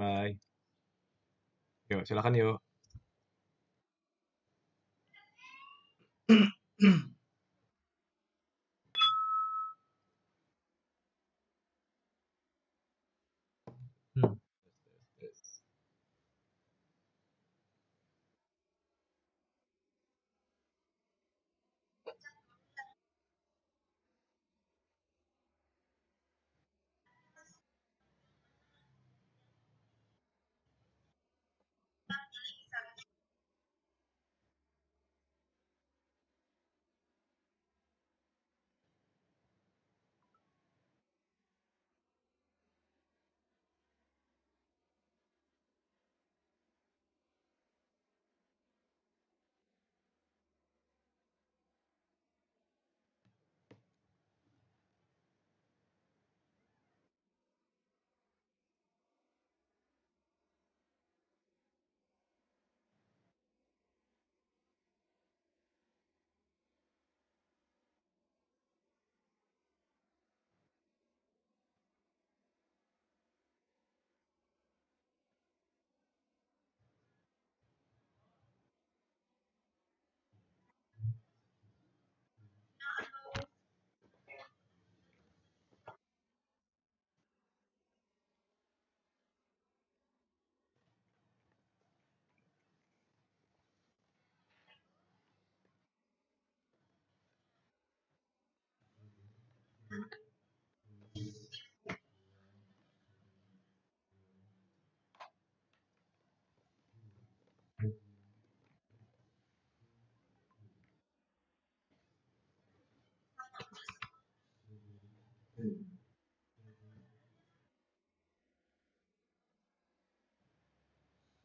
Bye. Yuk, silakan yuk.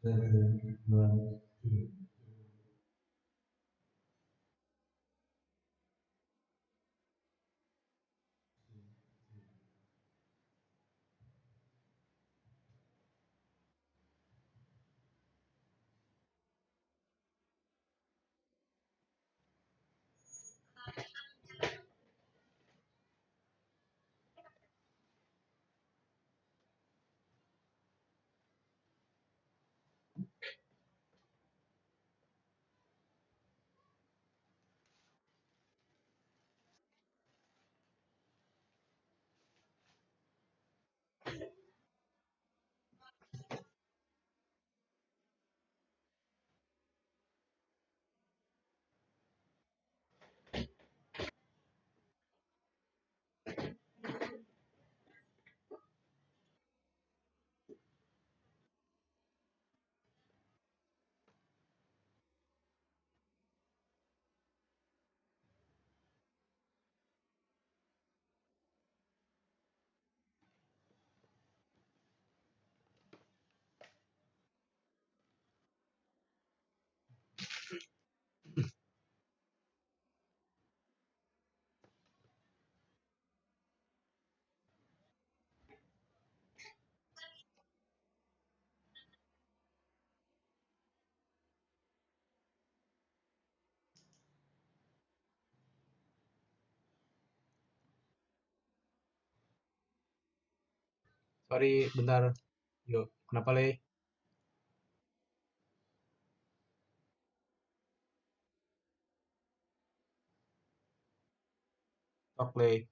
Hmm. Sorry, bentar. Yuk, kenapa, Le? Sok, Le.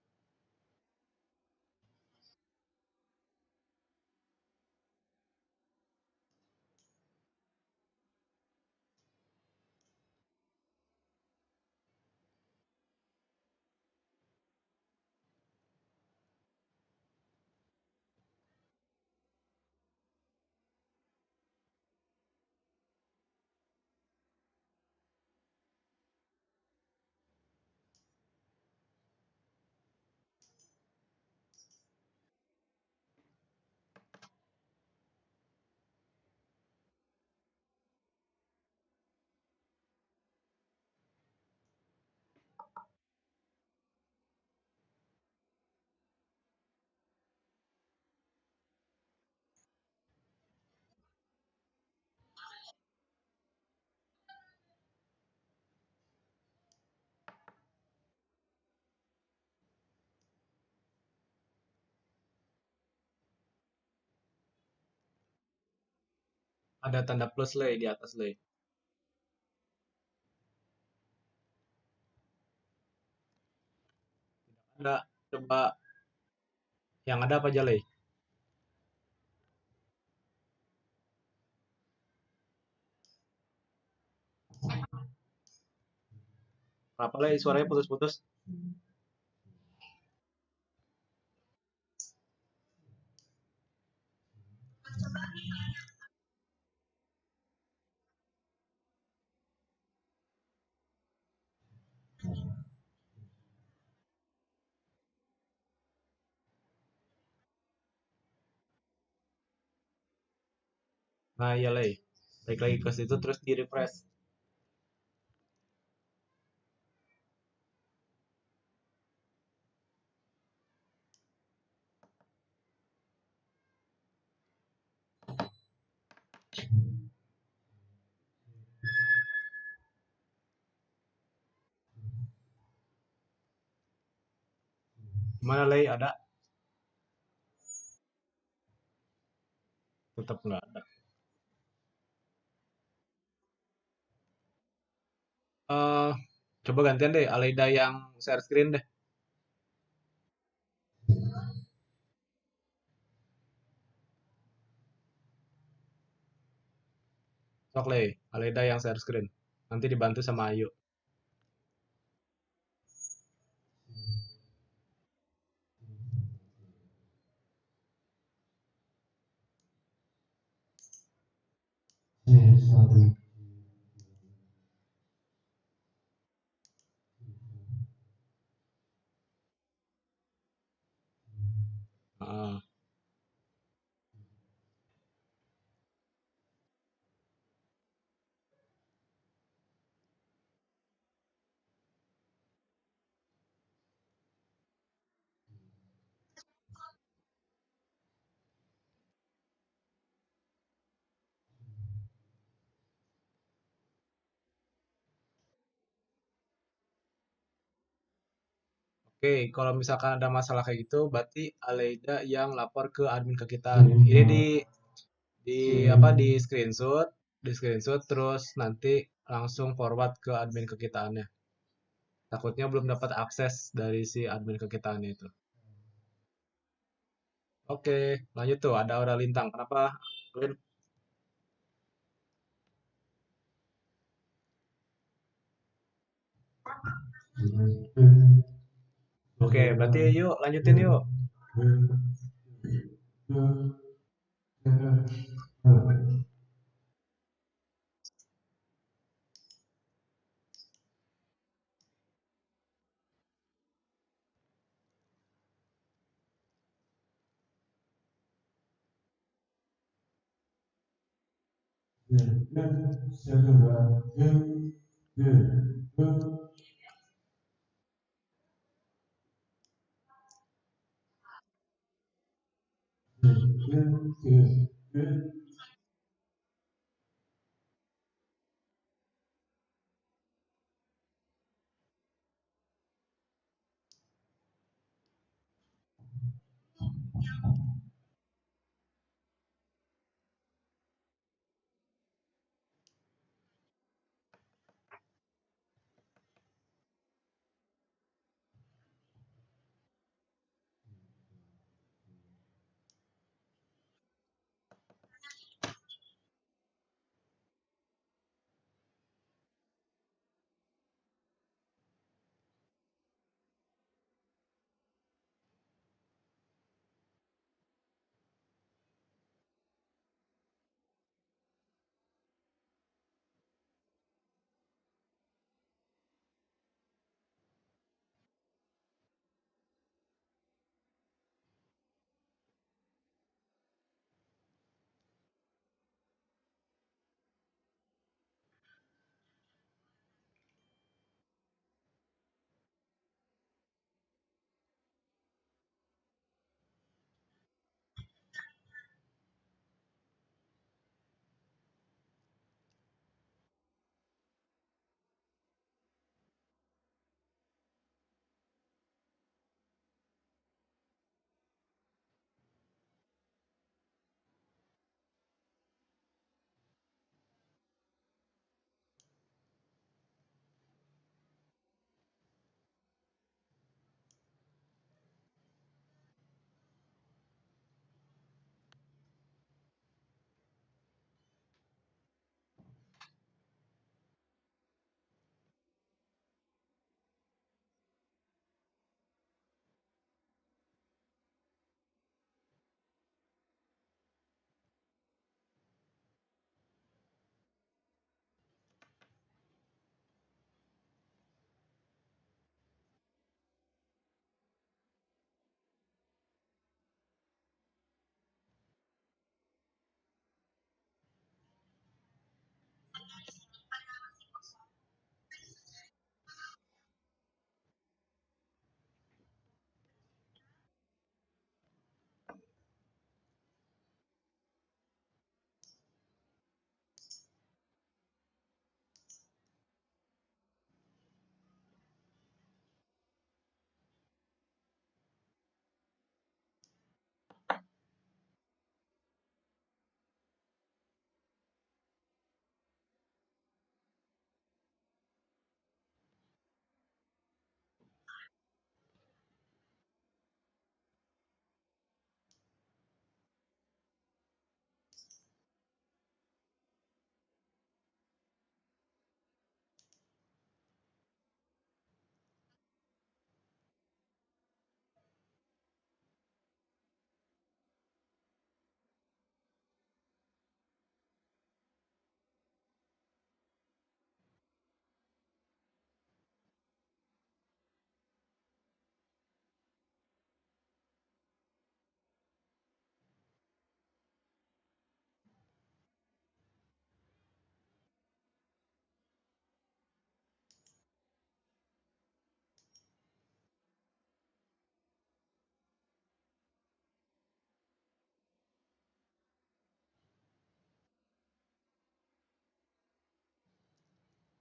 Ada tanda plus le di atas le. Ada, coba yang ada apa aja le? Kenapa le suaranya putus-putus? Nah iya le. Balik lagi ke situ terus di refresh. Gimana le? Ada? Tetap nggak ada. Eh, coba gantian deh, Aleida yang share screen deh. Sok le, Aleida yang share screen. Nanti dibantu sama Ayu. Ah, oke, kalau misalkan ada masalah kayak gitu, berarti Aleida yang lapor ke admin ke kita. Ini di apa di screenshot terus nanti langsung forward ke admin ke kitaannya. Takutnya belum dapat akses dari si admin ke kitaannya itu. Oke, lanjut tuh ada Aura Lintang. Kenapa, Lin? Oke, berarti yuk lanjutin yuk.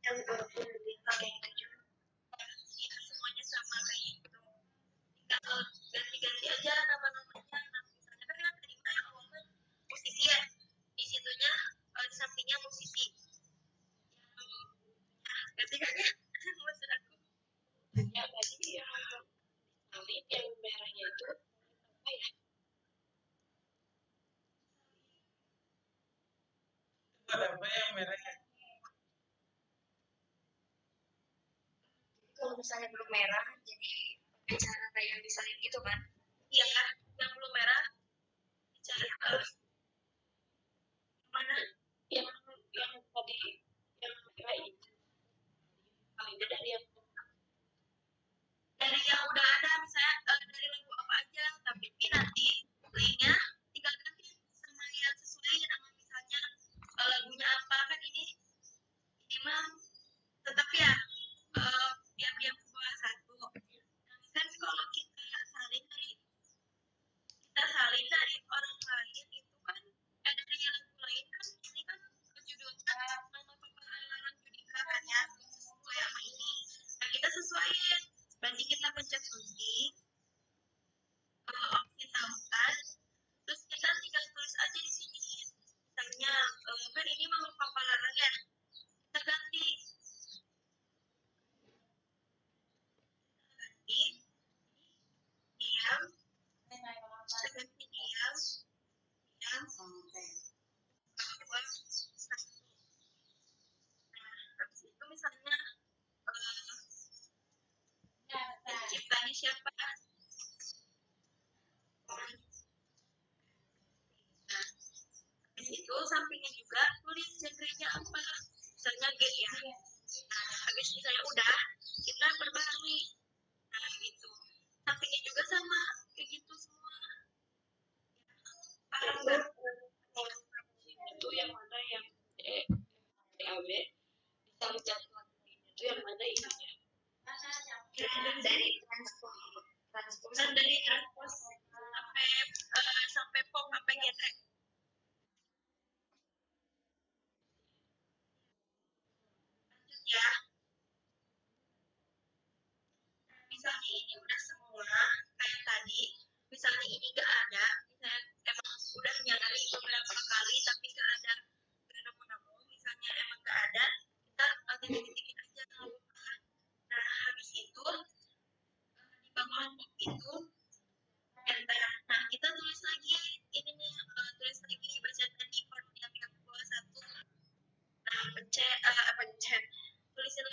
yang pakai itu juga semuanya sama kayak itu, tinggal ganti-ganti aja nama-namanya. Nah, misalnya kan yang tadi yang awalnya musisi ya, di situnya di sampingnya musisi, ganti kan ya. Maksud aku ya tadi yang merahnya itu apa ya, apa yang merahnya kalau misalnya belum merah jadi pakai cara kayak yang disalin gitu kan. Iya kan, yang belum merah cara mana yang tadi yang merah itu paling beda dari yang udah ada, misalnya dari lagu apa aja, tapi nanti linknya tinggal ganti sama yang sesuai sama misalnya lagunya apa kan. Ini mah tetap ya yang buat satu. Nah, kan kalau kita salin dari orang lain itu kan dari lagu lain kan, ini kan judulnya nama pembaharan Judika kan ya, sesuai sama ini. Nah, kita sesuaiin, berarti kita pencet sunting, opsi tautan, terus kita tinggal tulis aja di sini. Misalnya kan ini mau paparan ya, kita ganti diam, kita ganti diam, dua, satu. Nah, habis itu misalnya penciptanya siapa. Nah, habis itu sampingnya juga tulis genrenya apa, misalnya G ya. Nah, habis misalnya udah, kita perbarui. Nah, gitu. Sampingnya juga sama kayak gitu semua. Paham nggak? Itu yang mana yang DAW bisa mencari lagunya itu yang mana ininya dari transpose dari transpose sampai pop sampai genre. Ya, misalnya ini udah semua kayak tadi, misalnya ini gak ada, misalnya emang udah nyari beberapa kali tapi gak ada, gak nemu-nemu, misalnya emang gak ada, kita titik-tikin aja. Nah, habis itu di bawah itu enter. Nah, kita tulis lagi ini nih, tulis lagi baca tadi formula yang bawah satu. Nah, pencet tulisin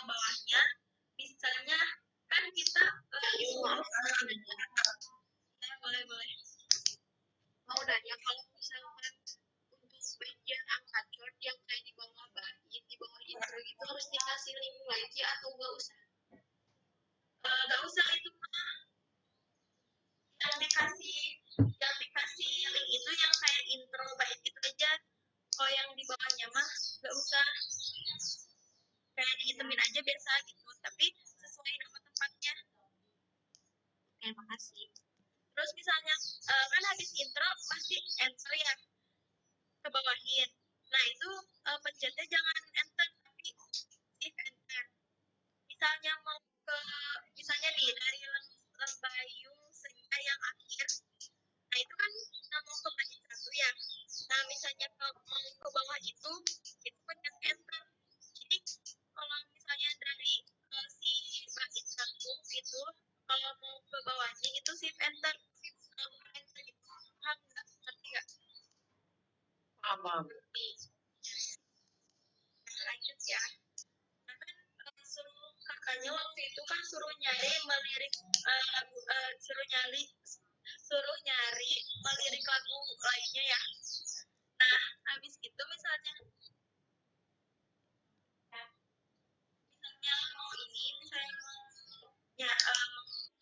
bawahnya, misalnya kan kita boleh mau nanya kalau misalkan untuk bagian angkat short yang kayak di bawah bait, di bawah intro itu harus dikasih link lagi atau nggak usah? Nggak usah, itu mah yang dikasih link itu yang kayak intro bait itu aja. Kalau yang di bawahnya mah nggak usah, kayak dihitemin aja biasa gitu, tapi sesuai nama tempatnya. Oke, makasih. Terus misalnya kan habis intro pasti enter ya, ke bawahin. Nah itu pencetnya jangan enter tapi shift enter. Misalnya mau ke, misalnya nih dari Lembayung Senja yang akhir, nah itu kan mau ke bait satu ya. Nah misalnya mau ke bawah itu pencet enter. Jadi kalau misalnya dari si bait satu itu, kalau mau ke bawahnya itu shift enter, enter gitu. Paham nggak? Ngerti nggak? Paham. Lanjut ya. Nah kan suruh kakaknya waktu itu kan suruh nyari melirik suruh nyari melirik lagu lainnya ya. Nah habis itu misalnya mau ini, misalnya mau ya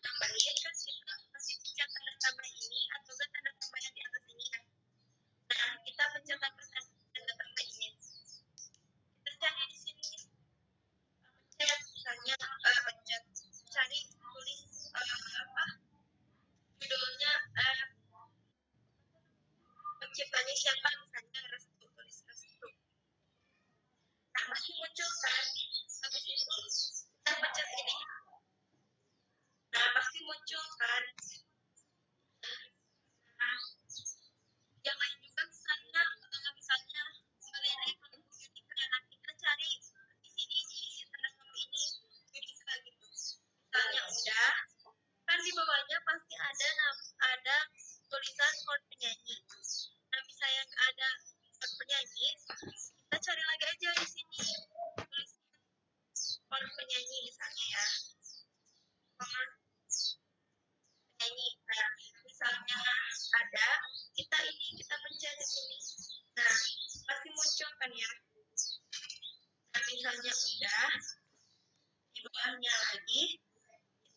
tambahin kan kita pasti pencet tanda tambah ini atau enggak tanda tambah yang di atas ini kan. Nah kita pencet tanda tambah ini. Kita cari di sini pencet, misalnya pencet cari tulis judulnya penciptanya siapa, misalnya Restu, tulis Restu. Nah pasti muncul kan, habis itu kita pencet ini, nah pasti muncul kan. Nah yang lain juga misalnya melirik lagu Judika, nah kita cari di sini di tanda tambah ini Judika gitu. Misalnya udah, kan di bawahnya pasti ada tulisan chord penyanyi. Nah misalnya nggak ada chord penyanyi, kita cari lagi aja di sini tulis chord penyanyi misalnya ya, chord penyanyi. Nah misalnya ada, kita pencet di sini. Nah pasti muncul kan ya. Nah misalnya udah, di bawahnya lagi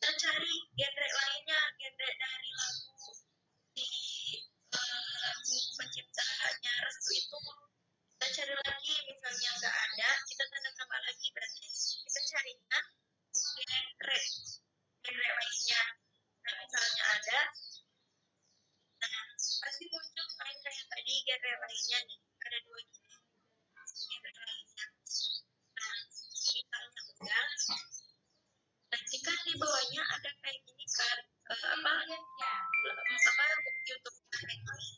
kita cari genre lainnya, genre dari lagu di lagu penciptanya Restu itu. Kita cari lagi, misalnya nggak ada, kita tanda tambah lagi, berarti kita carinya genre lainnya. Nah misalnya ada, nah pasti muncul kayak tadi genre lainnya nih, ada dua gini genre lainnya. Nah misalnya udah, nanti kan di bawahnya ada kayak gini kan, YouTube kayak gini.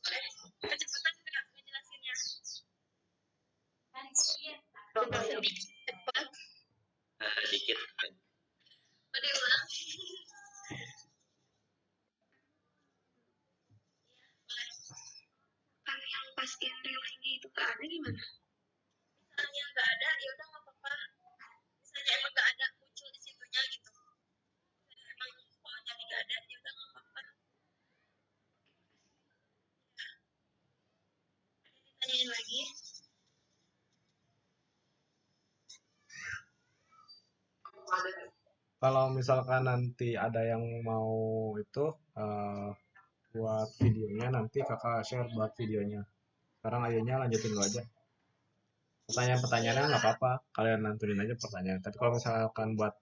Boleh kecepatan nggak ngejelasinnya? Cepat. Sedikit. Mau diulang? Boleh. Kalau yang pas genre lainnya itu nggak ada gimana? Misalnya nggak ada, ya udah nggak apa-apa. Misalnya emang nggak ada muncul di situnya gitu. Emang kalau jadi nggak ada, ya udah nggak apa-apa. Ada ditanyain lagi? Kalau misalkan nanti ada yang mau itu buat videonya, nanti kakak share buat videonya. Sekarang ayahnya lanjutin dulu aja. Pertanyaan-pertanyaannya nggak apa-apa, kalian nantunin aja pertanyaan. Tapi kalau misalkan buat,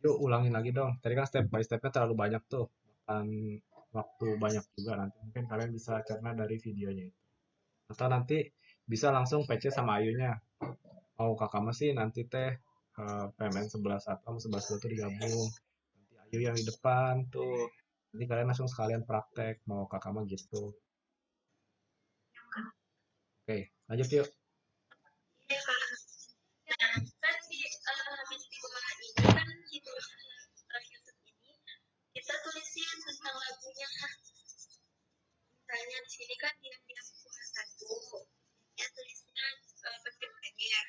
yuk ulangin lagi dong. Tadi kan step by stepnya terlalu banyak tuh, akan waktu banyak juga nanti. Mungkin kalian bisa cerna dari videonya itu. Atau nanti bisa langsung PC sama Ayunya. Mau kakak sih nanti teh PMN 11 atau 11 itu digabung. Nanti Ayu yang di depan tuh. Nanti kalian langsung sekalian praktek. Mau kakak gitu. Oke, lanjut yuk. Ya kan. Nah, kan habis di bawah ini kan di tulisan YouTube ini kita tulisin tentang lagunya. Misalnya di sini kan diam-diam buah satu, ya tulisnya penciptanya ya.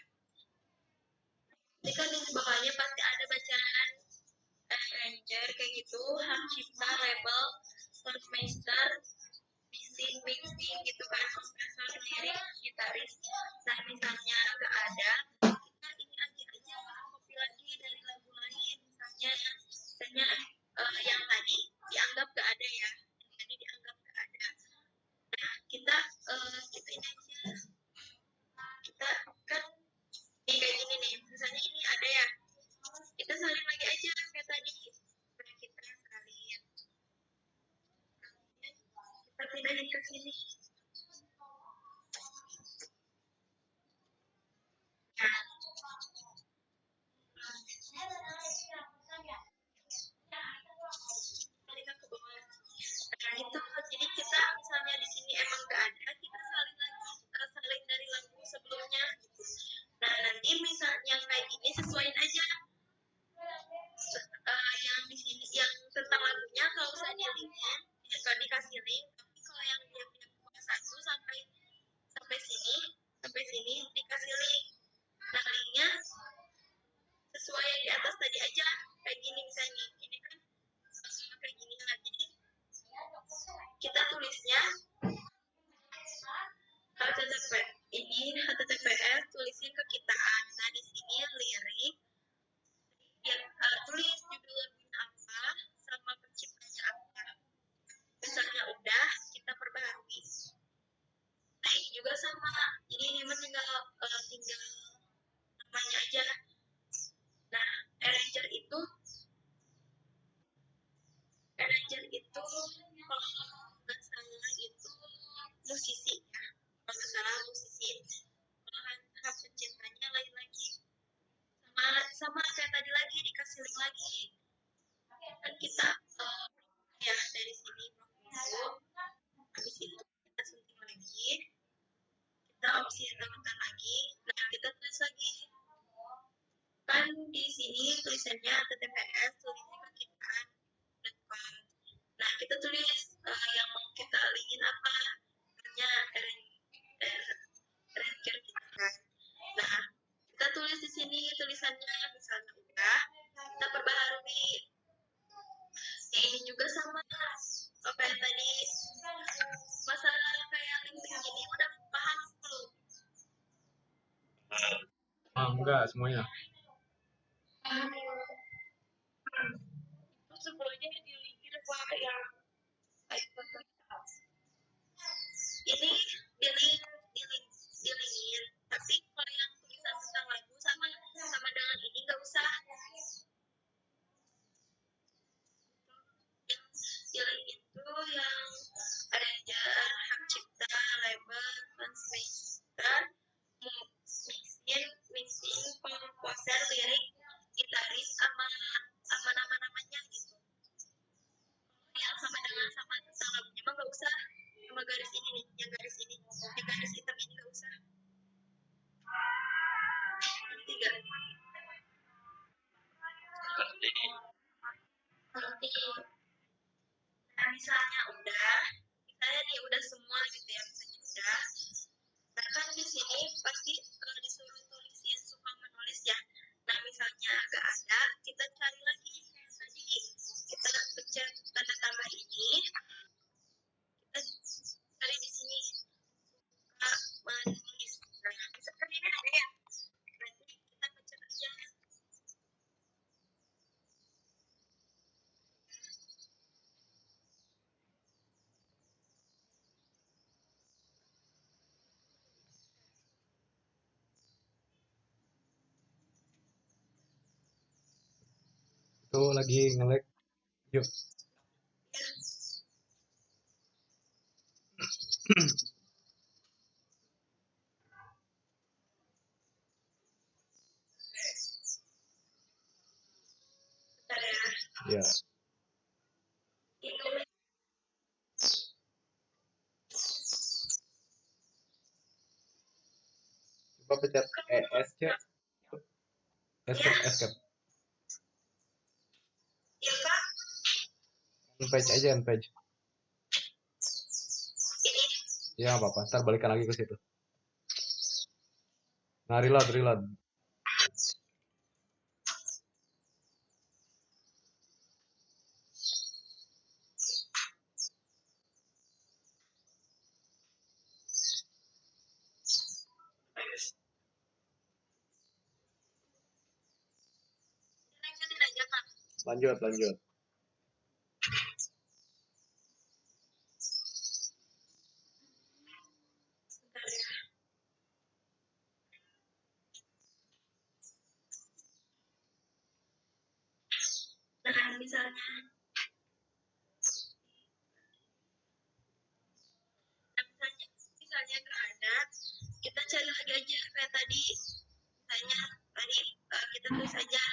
sesuai yang di atas tadi aja, kayak gini misalnya, ini kan kayak gini lah, jadi kita tulisnya HTTP, ini HTTPS tulisin ke kitaan. Nah di sini lirik, yang tulis judul lagunya apa sama penciptanya apa. Misalnya udah, kita perbaharui. Nah ini juga sama, jadi ini mah tinggal namanya aja. Nah arranger itu kalau nggak salah itu musisi ya, kalau nggak salah musisi. Kalau hak penciptanya lain lagi, sama kayak tadi lagi dikasih link lagi kan kita ya dari sini dulu, habis itu kita sunting lagi, kita opsi tambahkan lagi. Nah kita tulis lagi, kan di sini tulisannya HTTPS tulisnya ke kitaan.com. Nah kita tulis yang mau kita linkin apa, hanya ranger kita kan. Nah kita tulis di sini tulisannya, misalnya udah, kita perbaharui. Ya ini juga sama apa yang tadi, masalah kayak link ini udah paham belum? Enggak semuanya. Itu sebelumnya di link yang ini dilingin, tapi kalau yang tulisan tentang lagu sama dengan ini nggak usah. Yang dilingin itu yang arranger, hak cipta, label, transmitter, mixing, komposer, lirik, gitaris, sama nama-namanya gitu. Yang sama tentang lagunya mah nggak usah, sama garis ini nih, yang garis hitam ini nggak usah. Tiga. Nah misalnya udah semua gitu ya, misalnya udah. Nah kan di sini pasti disuruh tulis yang suka menulis ya. Nah misalnya nggak ada, kita cari lagi. Tadi kita pencet tanda tambah ini, kita cari di sini suka menulis. Nah misalkan ini ada ya, nanti kita pencet aja. Itu lagi nge-lag. Yuk. Ya. Coba pencet escape. Escape. Iya Kak. Page aja, page. Ini. Ya apa-apa, ntar balikan lagi ke situ. Nah, reload. Lanjut. Nah misalnya nggak ada, kita cari lagi aja kayak tadi. Misalnya tadi kita tulis aja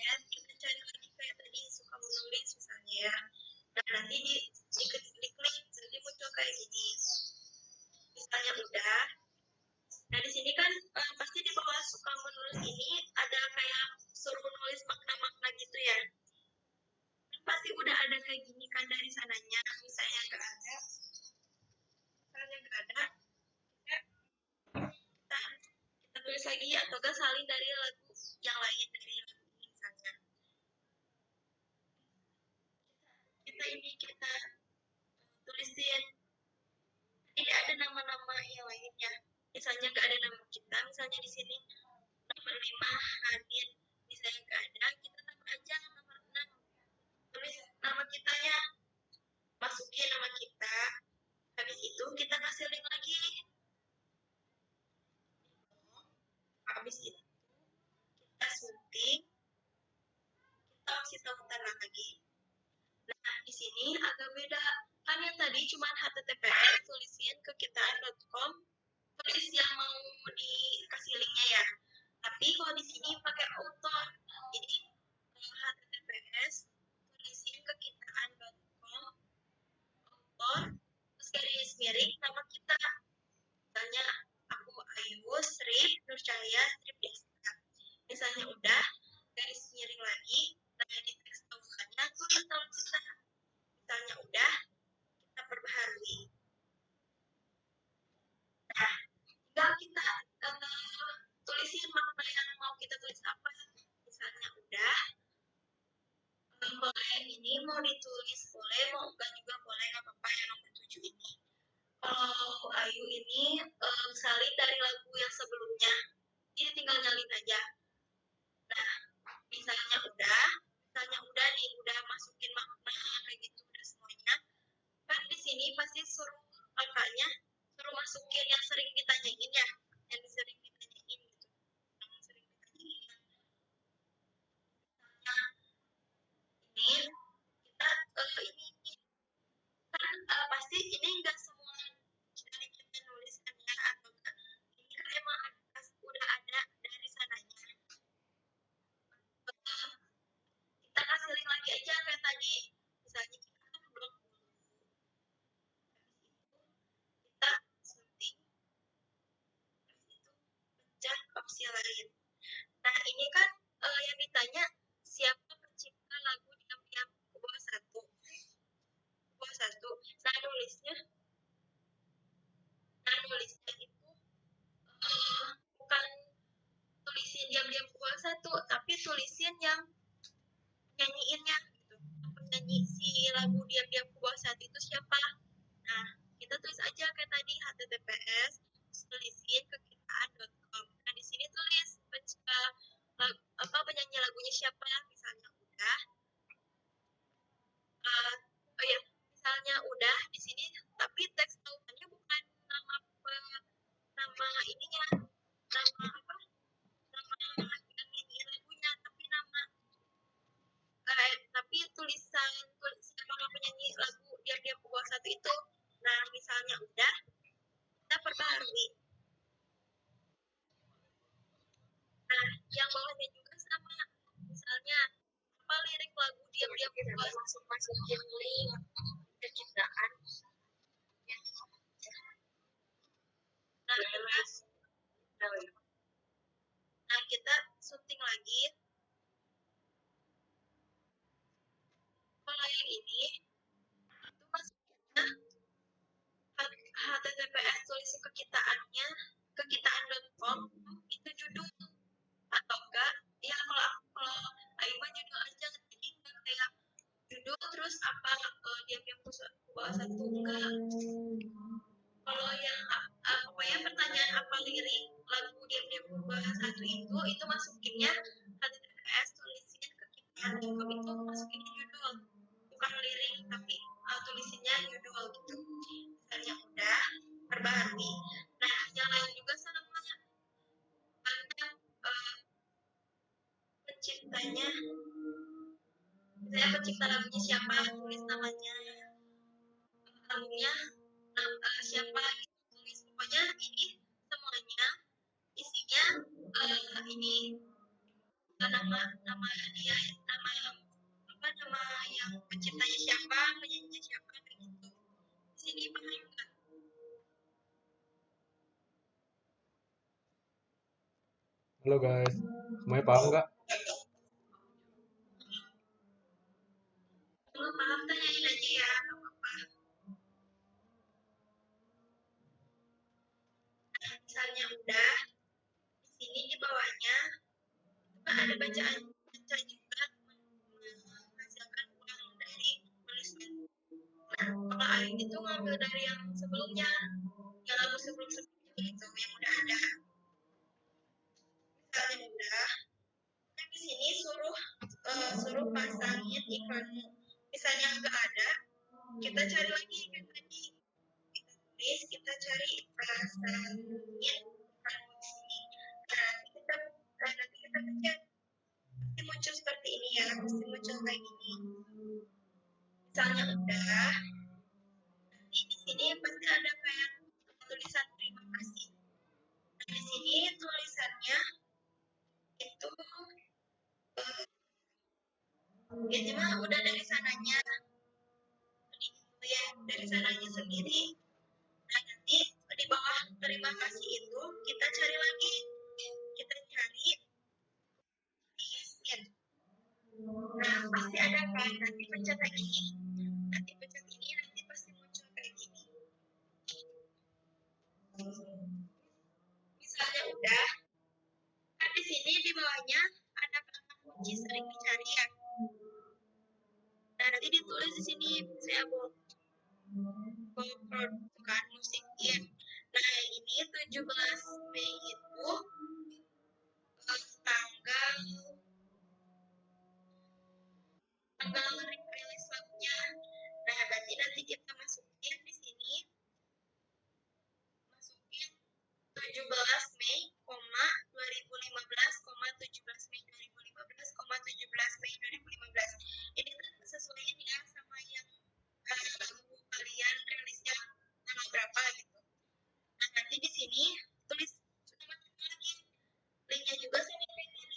kita cari lagi kayak tadi suka menulis misalnya ya. Nah nanti diklik nanti muncul kayak gini, misalnya udah. Nah di sini kan pasti di bawah suka menulis ini ada kayak suruh nulis makna-makna gitu ya, pasti udah ada kayak gini kan dari sananya. copy atau enggak salin dari lagu yang lain dari lagu ini misalnya. Kita tulisin tidak ada nama-nama yang lainnya. Misalnya nggak ada nama kita, misalnya di sini nomor 5 Hadin, misalnya nggak ada, kita tambah aja nomor 6. Tulis nama kitanya, masukin nama kita, habis itu kita kasih link lagi. Habis itu kita syuting, kita kasih tautan lagi. Nah, di sini agak beda. Kan yang tadi cuma https tulisin ke kitaan.com, tulis yang mau dikasih linknya ya. Tapi kalau di sini pakai author. Jadi https tulisin ke kitaan.com, author, terus garis miring nama kita. Misalnya aku Ayu, strip, Nur Cahaya, strip Desta. Misalnya udah, garis miring lagi, nah di teks tautannya tulis nama kita. Misalnya udah, kita perbaharui. Nah, tinggal kita tulisin makna yang mau kita tulis apa. Misalnya udah, boleh ini mau ditulis boleh, mau enggak juga boleh, nggak apa-apa yang nomor 7 ini. Kalau Ayu ini salin dari lagu yang sebelumnya, jadi tinggal nyalin aja. Nah, misalnya udah nih, udah masukin makna kayak gitu, udah semuanya. Kan di sini pasti suruh kakaknya suruh masukin yang sering ditanyain ya, yang sering ditanyain gitu, yang sering ditanyain. Misalnya ini kita ini kan pasti ini enggak semua dari kita nuliskannya atau enggak, ini kan emang udah ada dari sananya. Kita kasih link lagi aja kayak tadi, misalnya kita kan blog dulu, kita syuting, terus itu pecah opsi lain. Nah ini kan yang ditanya siapa pencipta lagu Diam-Diam ke bawah satu. Nah nulisnya itu bukan tulisin Diam-Diam ke bawah satu, tapi tulisin yang nyanyiinnya gitu. Penyanyi si lagu Diam-Diam ke bawah satu itu siapa? Nah, kita tulis aja kayak tadi https tulisin ke kitaan.com. Nah, di sini tulis penyanyi lagunya siapa, misalnya udah. Misalnya udah di sini, tapi teks tautannya bukan nama ininya, nama yang nyanyi lagunya, tapi tulisan nama penyanyi lagu Diam-Diam ke bawah satu itu. Nah, misalnya udah, kita perbaharui. Nah, yang bawahnya juga sama. Misalnya, apa lirik lagu Diam-Diam ke bawah satu, masukin link penciptaan. Nah, kita syuting lagi. Kalau yang ini, itu maksudnya https tulisin ke kitaan.com itu judul, atau enggak ya kalau Aima judul aja, jadi enggak kayak judul terus apa Diam-Diam ke bawah satu, enggak. Kalau yang pokoknya pertanyaan apa lirik lagu Diam-Diam ke bawah satu itu masukinnya https tulisin ke kitaan.com, itu masukinnya judul, bukan lirik, tapi tulisinnya judul gitu. Misalnya udah perbaharui. Nah, yang lain juga sama, banyak penciptanya. Misalnya pencipta lagunya siapa, tulis namanya, lagunya siapa, tulis. Pokoknya ini semuanya isinya ini nama dia, nama yang penciptanya siapa, penyanyinya siapa, kayak gitu. Di sini paham nggak? Halo guys, semuanya paham nggak? Kalau paham tanyain aja ya, nggak apa-apa. Nah, misalnya udah, di sini di bacaan baca juga menghasilkan uang dari tulisan. Nah, kalau Aing itu ngambil dari yang sebelumnya, yang lagu sebelum-sebelumnya gitu, yang udah ada. Misalnya udah, kan di sini suruh pasangin iklanmu. Misalnya nggak ada, kita cari lagi kan tadi. Kita tulis, kita cari pasangin iklanmu di sini. Nah, nanti kita pencet. Pasti muncul seperti ini ya, pasti muncul kayak gini. Misalnya udah, nanti di sini pasti ada kayak tulisan terima kasih. Nah, di sini tulisannya itu ini mah udah dari sananya, ya dari sananya sendiri. Nah, nanti di bawah terima kasih itu kita cari lagi, kita cari ismin. Nah, pasti ada kan, nanti pencet lagi ini, nanti pencet ini, nanti pasti muncul kayak gini. Misalnya udah, kan di sini di bawahnya ada kata kunci sering dicari ya. Nah, nanti ditulis di sini saya bukan musikin. Nah, ini 17 Mei itu tanggal rilis lagunya. Nah, berarti nanti kita masukin di sini, masukin 17 Mei, 2015, 17 Mei 2015, 17 Mei 2015. Ini sesuaiin ya sama yang lagu kalian rilisnya tanggal berapa gitu. Nah, nanti di sini tulis nama kita lagi, linknya juga sama kayak gini.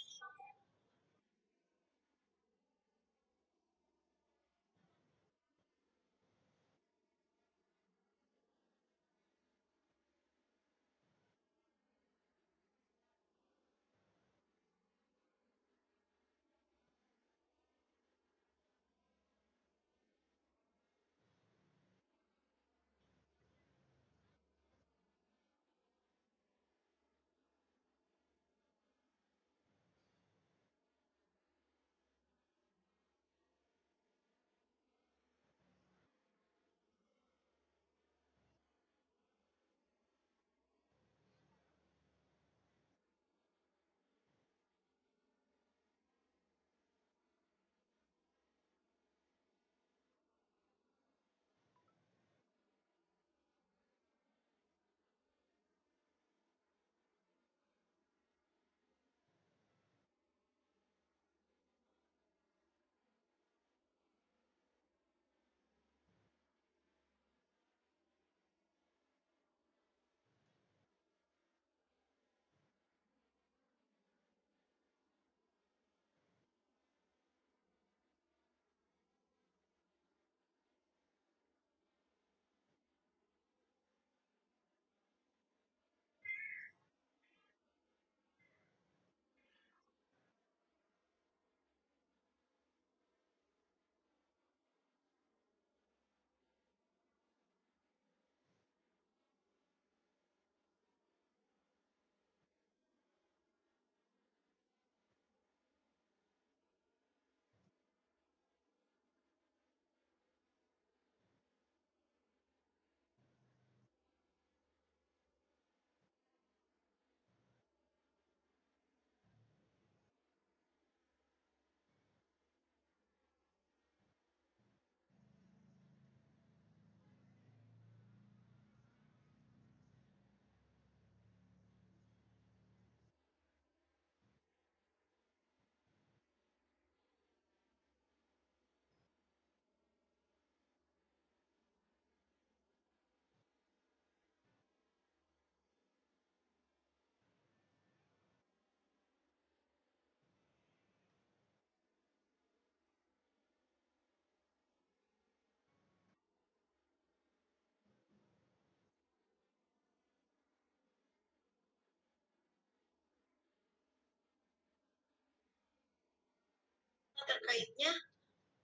Terkaitnya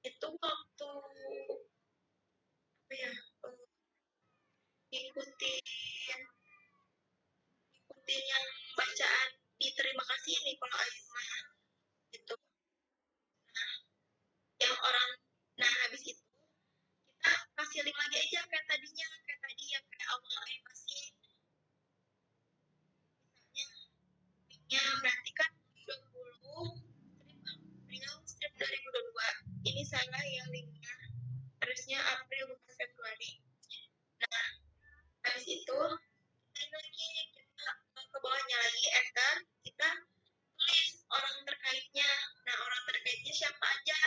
itu waktu apa ya, ikutin ikutin yang bacaan di terima kasih ini kalau Ayu mah. kasih link lagi aja kayak tadi yang kayak awal animasi. Misalnya linknya berarti kan 20 strip 2022. Ini salah yang linknya. Harusnya April bukan Februari. Nah, habis itu kita lagi kita ke bawahnya lagi enter, kita tulis orang terkaitnya. Nah, orang terkaitnya siapa aja?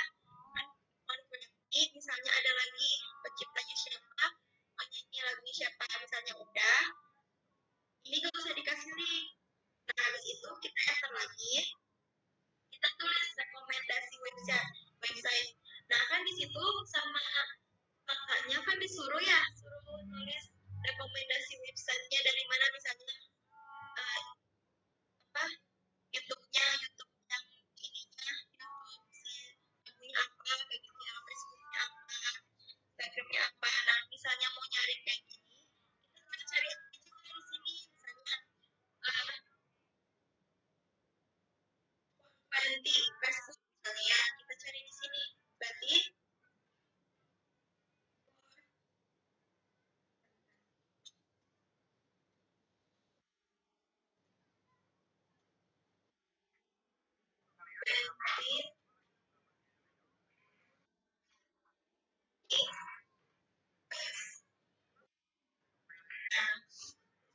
Misalnya ada lagi penciptanya siapa, penyanyi lagunya siapa, misalnya udah. Ini gak usah dikasih link. Nah, habis itu kita enter lagi, kita tulis rekomendasi website. Nah, kan di situ sama kakaknya kan suruh nulis rekomendasi websitenya dari mana, misalnya apa YouTube-nya yang ininya, YouTube si lagunya apa kayak gitu ya, Facebooknya apa, Instagramnya apa. Nah, misalnya mau nyari kayak gini, kita cari aja di sini, misalnya ganti Facebook misalnya ya, kita cari di sini. Berarti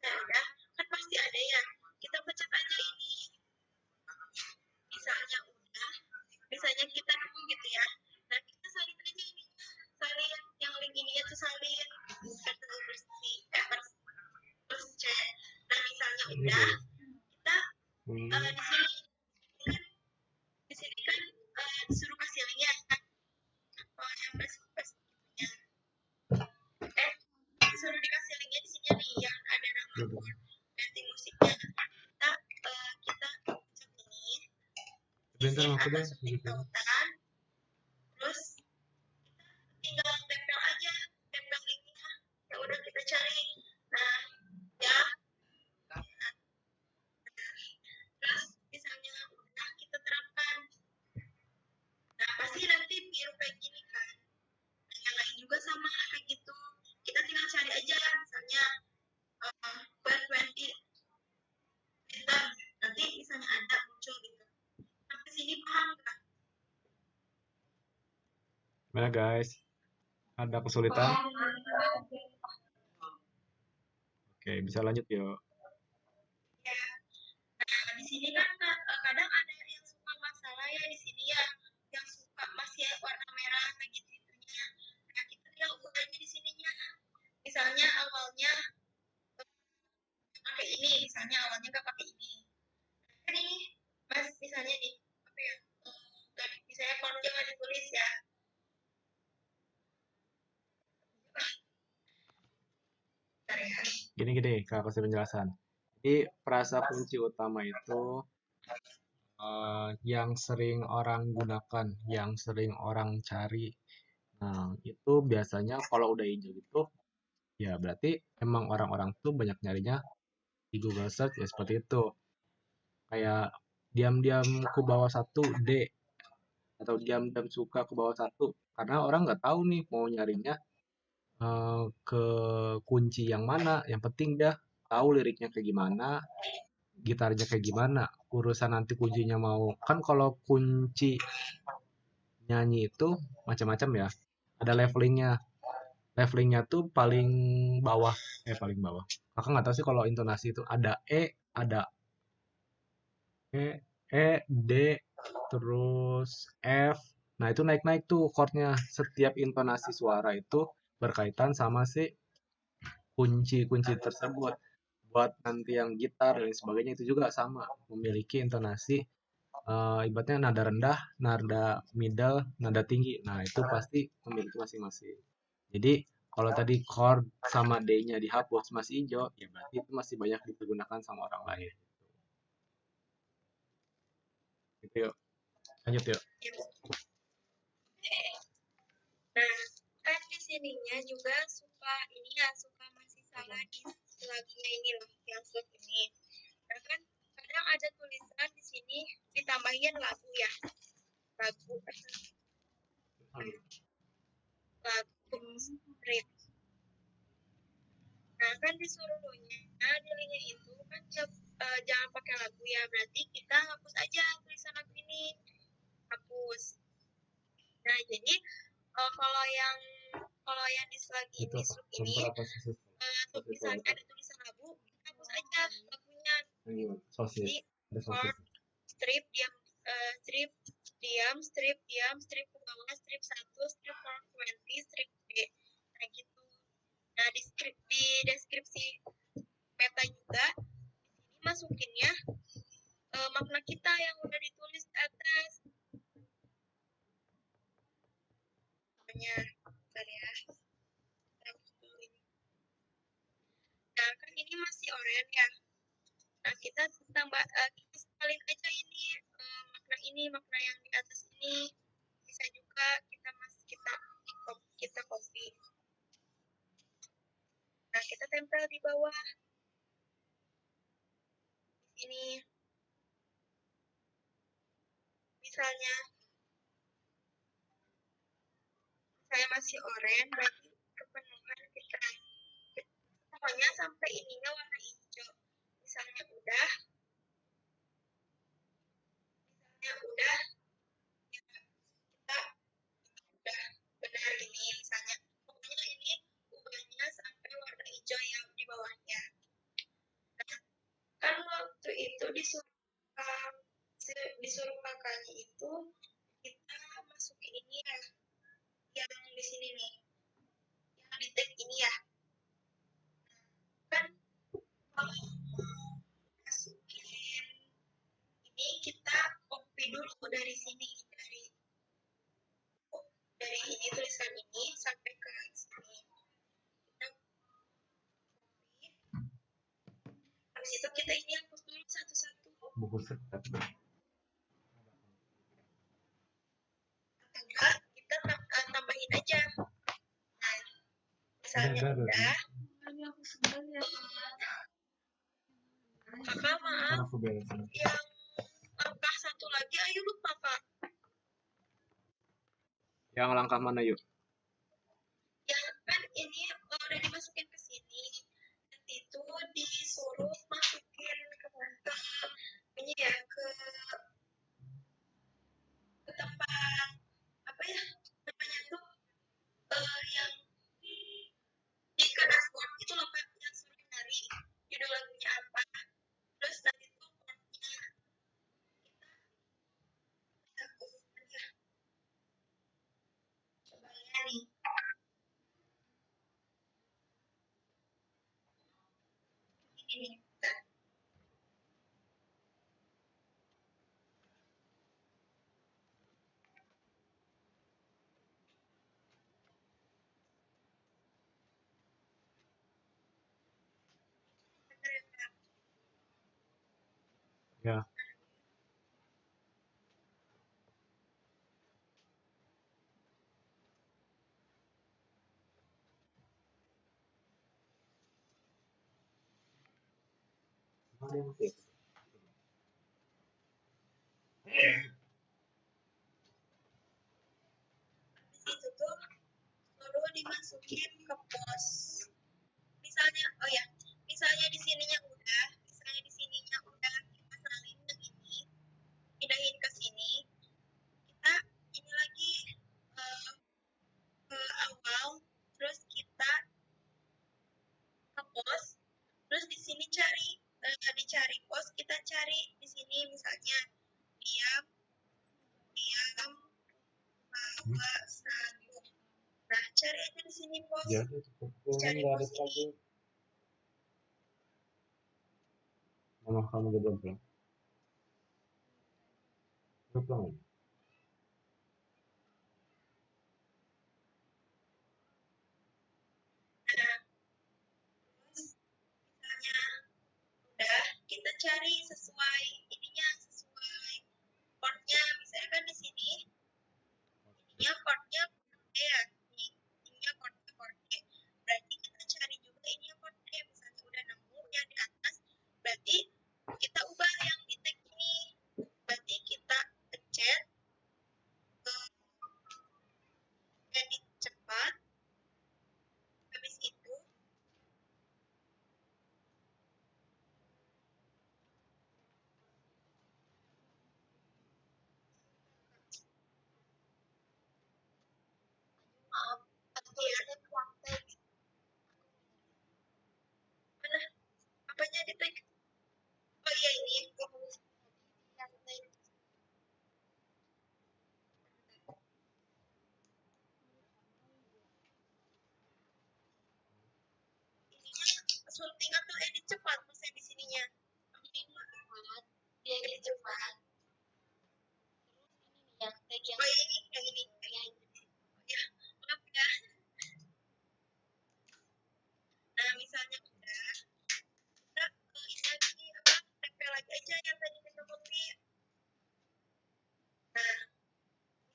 udah kan pasti ada ya, kita pencet aja ini, misalnya kita nemu gitu ya. Nah, kita salin aja ini, salin yang link ini itu salin Ctrl bersih terus C. Nah, misalnya udah, kita di sini kan disuruh kasih linknya kan, yang Facebooknya disuruh dikasih linknya di sini nih yang ada nama ganti musiknya. Kita cek ini, isi apa subtik tautan, terus tinggal tempel linknya. Ya udah, kita cari. Nah, ya terus misalnya udah kita terapkan. Nah, pasti nanti biru kayak gini kan. Nah, yang lain juga sama kayak gitu. Kita tinggal cari aja, misalnya per 20 kita nanti misalnya ada muncul gitu. Sampai sini paham nggak? Gimana guys? Ada kesulitan? Oke, bisa lanjut yuk. Ya. Nah, di sini kan kadang ada yang suka masalah ya di sini ya, yang suka masih warna merah kayak gitu-gitunya. Nah, kita tinggal ubah aja di sininya. Misalnya awalnya pakai ini, misalnya awalnya nggak pakai ini. Kan ini, mas, misalnya nih, apa ya? Misalnya fontnya nggak ditulis ya. Gini, Kak kasih penjelasan. Jadi frasa kunci utama itu yang sering orang gunakan, yang sering orang cari. Nah, itu biasanya kalau udah hijau itu, ya berarti emang orang-orang tuh banyak nyarinya di Google Search ya seperti itu. Kayak diam-diam ke bawah satu D atau diam-diam suka ke bawah satu karena orang nggak tahu nih mau nyarinya ke kunci yang mana. Yang penting dah tahu liriknya kayak gimana, gitarnya kayak gimana. Urusan nanti kuncinya mau kan kalau kunci nyanyi itu macam-macam ya. Ada levelingnya. Levelingnya tuh paling bawah. Kakak nggak tahu sih kalau intonasi itu ada ada E, D, terus F. Nah, itu naik-naik tuh chordnya. Setiap intonasi suara itu berkaitan sama si kunci-kunci tersebut. Buat nanti yang gitar dan sebagainya itu juga sama. Memiliki intonasi, ibaratnya nada rendah, nada middle, nada tinggi. Nah, itu pasti memiliki masing-masing. Jadi, kalau tadi chord sama D-nya dihapus masih hijau, ya berarti itu masih banyak digunakan sama orang lain. Gitu yuk. Lanjut yuk. Nah, kan di sininya juga suka masih salah di lagunya ini loh, yang slot ini. Nah, kan kadang ada tulisan di sini ditambahin lagu ya, lagu street. kan disuruhnya nilainya itu kan jangan pakai lagu ya, berarti kita hapus aja tulisan lagu ini, hapus. Nah jadi kalau yang di slide ini, slug ini, misalnya ada tulisan lagu, hapus aja lagunya. Jadi chord, strip, diam, strip ke bawah, strip 1, strip 20, strip B. Nah gitu. Nah di deskripsi peta juga di sini masukinnya makna kita yang udah ditulis di atas. Makanya, bentar ya. Nah kan ini masih oranye ya. Nah kita kita sekalian aja ini makna yang di atas ini, bisa juga kita copy. Nah kita tempel di bawah ini. Misalnya saya masih oranye, berarti kepenuhan kita pokoknya sampai ininya warna hijau. Misalnya udah ya kita udah benar ini, misalnya pokoknya ini ubahnya sampai warna hijau yang di bawahnya. Nah, kan waktu itu disuruh kakaknya itu kita masukin ini ya, yang di sini nih, yang di tag ini ya. Kan kalau masukin ini kita copy dulu dari sini, dari ini tulisan ini sampai ke sini. Kita copy. Habis itu kita ini hapus dulu satu-satu. Buku sekat. Enggak, kita tambahin aja. Nah, misalnya udah. Kakak maaf, yang langkah satu lagi ayo lupa Kak. Yang langkah mana yuk? Ya kan ini udah dimasukin ke sini. Nanti itu disuruh masukin ke ini ya, ke tempat apa ya namanya tuh yang di ke dashboard itu loh Kak, yang suruh nyari judul lagunya apa. Terus nanti tuh chordnya kita coba lihat nih. Ini nih. Ya. Itu tuh suruh dimasukin ke pos. Misalnya, oh ya, misalnya di sininya udah, kita salin yang ini, pindahin ke sini, kita ini lagi ke awal, terus kita ke pos, terus di sini dicari pos, kita cari di sini misalnya diam, bawa, satu. Nah, cari aja di sini pos. Ya, Cari pos ini. Mama kamu udah belum? Belum. Nah, terus misalnya udah, kita cari sesuai ininya, sesuai chordnya. Misalnya kan di sini ininya chordnya chord ya, ininya chord D. Berarti kita cari juga ininya chord D. Misalnya udah nemu yang di atas, berarti kita ubah yang di tag ini. Berarti kita pencet misalnya udah ini lagi apa tempel lagi aja yang tadi kita copy. Nah,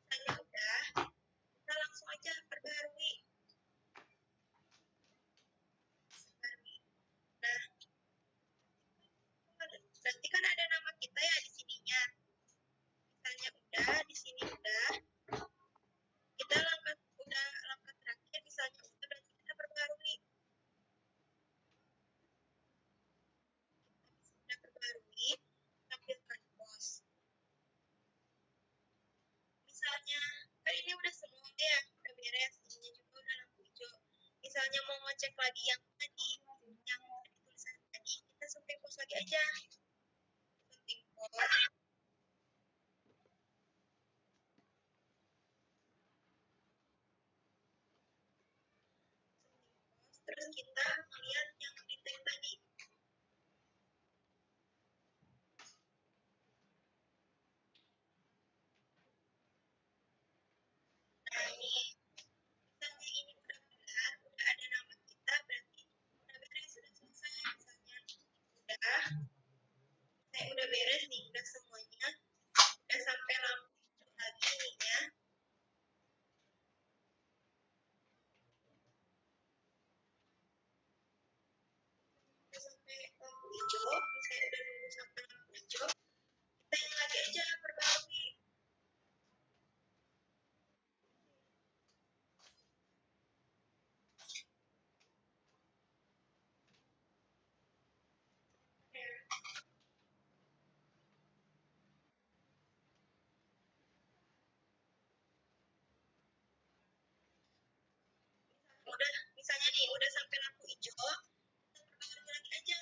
misalnya udah, kita langsung aja perbarui. Nah, berarti kan ada nama kita ya di sininya. Misalnya udah, di sini udah. Kita langkah terakhir misalnya udah, berarti kita perbarui. Kita perbarui, tampilkan post. Misalnya kan ini udah semua ya, udah beres, ininya juga udah lampu hijau. Misalnya mau ngecek lagi yang tadi, yang tulisan tadi, kita sunting post lagi aja. Sunting post. Terus kita melihat yang di tag tadi. Nah ini, misalnya ini udah benar, udah ada nama kita, berarti udah beres, sudah selesai. Misalnya udah beres nih, udah semuanya, udah sampai lampu hijau lagi nih ya. Udah sampai lampu hijau, misalnya udah nunggu sampai lampu hijau, kita yang lagi aja perbarui. Udah, misalnya nih, udah sampai lampu hijau, kita perbarui lagi aja.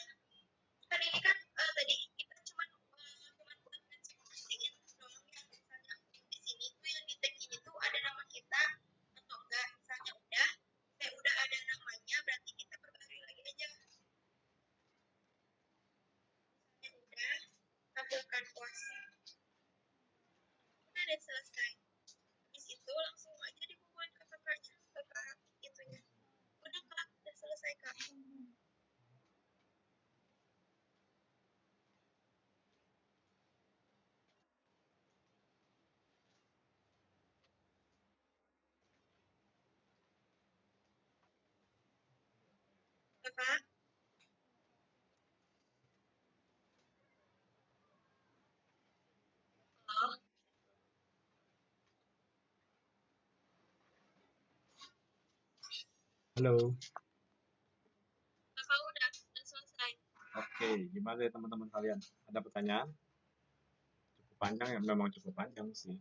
Kan ini kan tadi kita cuma buat ngecek mastiin doang ya. Misalnya di sini tuh yang di tag ini tuh ada nama kita atau enggak. Misalnya udah ada namanya, berarti kita perbarui lagi aja. Misalnya udah, tampilkan post. Udah deh selesai. Habis itu langsung aja dikumpulin ke kakaknya, ke kak itunya. Udah kak, udah selesai kak. Kakak, halo. Halo. Kakak udah selesai. Oke, gimana ya teman-teman kalian? Ada pertanyaan? Cukup panjang ya, memang cukup panjang sih.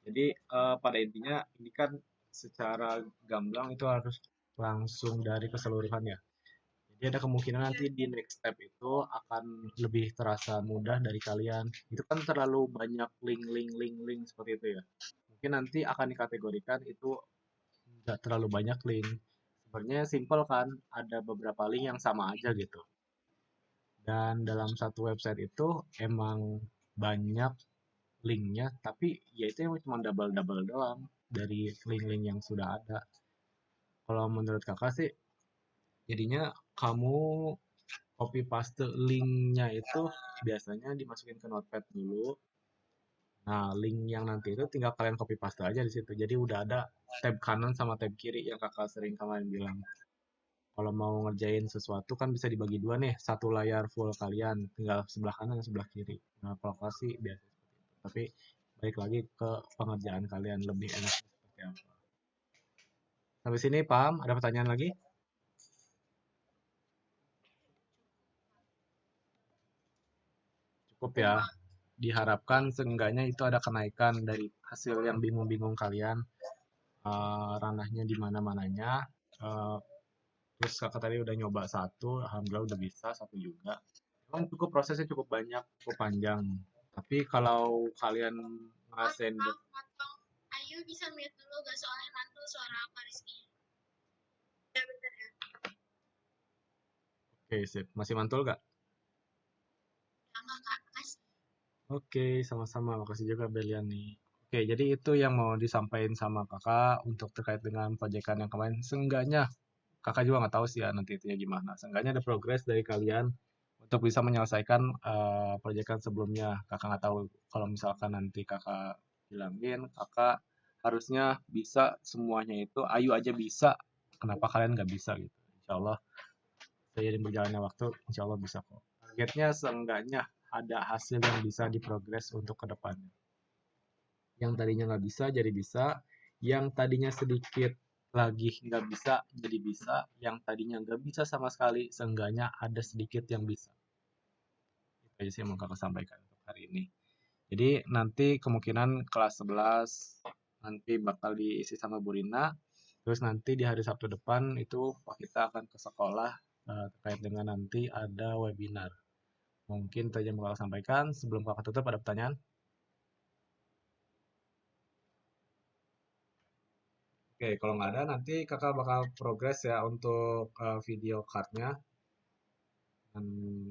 Jadi pada intinya ini kan secara gamblang itu harus langsung dari keseluruhan ya. Jadi ada kemungkinan nanti di next step itu akan lebih terasa mudah dari kalian. Itu kan terlalu banyak link seperti itu ya. Mungkin nanti akan dikategorikan itu nggak terlalu banyak link. Sebenarnya simple kan, ada beberapa link yang sama aja gitu. Dan dalam satu website itu emang banyak linknya, tapi ya itu cuma double-double doang dari link-link yang sudah ada. Kalau menurut kakak sih, jadinya kamu copy paste linknya itu biasanya dimasukin ke notepad dulu. Nah, link yang nanti itu tinggal kalian copy paste aja di situ. Jadi udah ada tab kanan sama tab kiri yang kakak sering kalian bilang. Kalau mau ngerjain sesuatu kan bisa dibagi dua nih, satu layar full kalian, tinggal sebelah kanan dan sebelah kiri. Nah, kalau aku sih biasa seperti itu. Tapi balik lagi ke pengerjaan kalian lebih enak seperti apa. Sampai sini paham? Ada pertanyaan lagi? Cukup ya. Diharapkan seenggaknya itu ada kenaikan dari hasil yang bingung-bingung kalian. Ranahnya di mana-mananya. Eh, Terus kakak tadi udah nyoba satu, alhamdulillah udah bisa satu juga. Emang cukup prosesnya cukup banyak, cukup panjang. Tapi kalau kalian ngerasain, Potong. Ayu bisa mute dulu gak soalnya mantul suara Kak Rizky. Ya bener ya. oke sip, masih mantul gak? Enggak Kak, makasih. Oke, sama-sama, makasih juga Beliani. Oke, jadi itu yang mau disampaikan sama kakak untuk terkait dengan proyekan yang kemarin. Seenggaknya kakak juga nggak tahu sih ya nanti itunya gimana. Seenggaknya ada progres dari kalian untuk bisa menyelesaikan proyekan sebelumnya. Kakak nggak tahu kalau misalkan nanti kakak bilangin, kakak harusnya bisa semuanya itu, ayu aja bisa. Kenapa kalian nggak bisa gitu? Insya Allah seiring berjalannya waktu, insya Allah bisa kok. Targetnya seenggaknya ada hasil yang bisa diprogres untuk ke depannya. Yang tadinya nggak bisa jadi bisa, yang tadinya sedikit lagi nggak bisa jadi bisa, yang tadinya nggak bisa sama sekali seenggaknya ada sedikit yang bisa. Itu aja sih yang mau kakak sampaikan untuk hari ini. Jadi nanti kemungkinan kelas 11 nanti bakal diisi sama Bu Rina. Terus nanti di hari Sabtu depan itu Pak kita akan ke sekolah terkait dengan nanti ada webinar. Mungkin itu aja yang mau kakak sampaikan. Sebelum kakak tutup ada pertanyaan? Oke, kalau nggak ada nanti kakak bakal progres ya untuk video cardnya. Dan